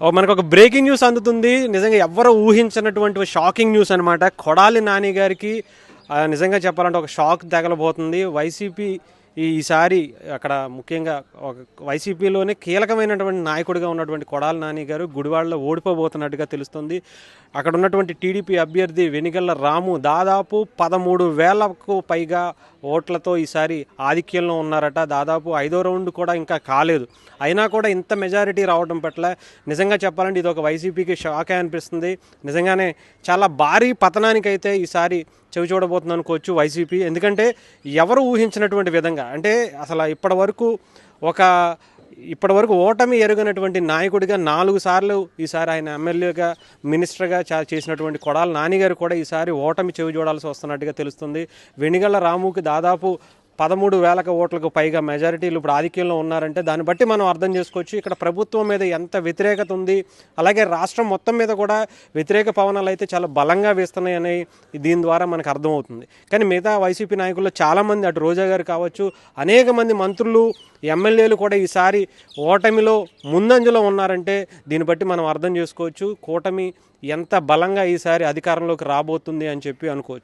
మనకొక breaking news అందుతుంది. నిజంగా ఎవ్వరు ఊహించనటువంటి షాకింగ్ న్యూస్ అనమాట. కొడాలి నాని గారికి నిజంగా చెప్పాలంటే ఒక షాక్ తగలబోతుంది. వైసీపీ ఈసారి అక్కడ ముఖ్యంగా ఒక వైసీపీలోనే కీలకమైనటువంటి నాయకుడిగా ఉన్నటువంటి కొడాలి నాని గారు గుడివాడలో ఓడిపోబోతున్నట్టుగా తెలుస్తుంది. అక్కడ ఉన్నటువంటి టీడీపీ అభ్యర్థి వెనిగళ్ల రాము దాదాపు 13,000కు పైగా ఓట్లతో ఈసారి ఆధిక్యంలో ఉన్నారట. దాదాపు 5వ రౌండ్ కూడా ఇంకా కాలేదు. అయినా కూడా ఇంత మెజారిటీ రావడం పట్ల నిజంగా చెప్పాలంటే ఇది ఒక వైసీపీకి షాకే అనిపిస్తుంది. నిజంగానే చాలా భారీ పతనానికైతే ఈసారి చెవి చూడబోతుంది అనుకోవచ్చు వైసీపీ. ఎందుకంటే ఎవరు ఊహించినటువంటి విధంగా అంటే అసలు ఇప్పటివరకు ఓటమి ఎరుగనటువంటి నాయకుడిగా 4 సార్లు ఈసారి ఆయన ఎమ్మెల్యేగా మినిస్టర్గా చేసినటువంటి కొడాలి నాని గారు కూడా ఈసారి ఓటమి చెవి చూడాల్సి వస్తున్నట్టుగా తెలుస్తుంది. వెనిగళ్ల రాముకి దాదాపు 13,000 ఓట్లకు పైగా మెజారిటీలు ఇప్పుడు ఆధిక్యంలో ఉన్నారంటే దాన్ని బట్టి మనం అర్థం చేసుకోవచ్చు ఇక్కడ ప్రభుత్వం మీద ఎంత వ్యతిరేకత ఉంది. అలాగే రాష్ట్రం మొత్తం మీద కూడా వ్యతిరేక పవనాలు అయితే చాలా బలంగా వేస్తున్నాయని దీని ద్వారా మనకు అర్థమవుతుంది. కానీ మిగతా వైసీపీ నాయకుల్లో చాలామంది అటు రోజా గారు కావచ్చు, అనేక మంది మంత్రులు, ఎమ్మెల్యేలు కూడా ఈసారి ఓటమిలో ముందంజలో ఉన్నారంటే దీన్ని బట్టి మనం అర్థం చేసుకోవచ్చు కూటమి ఎంత బలంగా ఈసారి అధికారంలోకి రాబోతుంది అని చెప్పి అనుకోవచ్చు.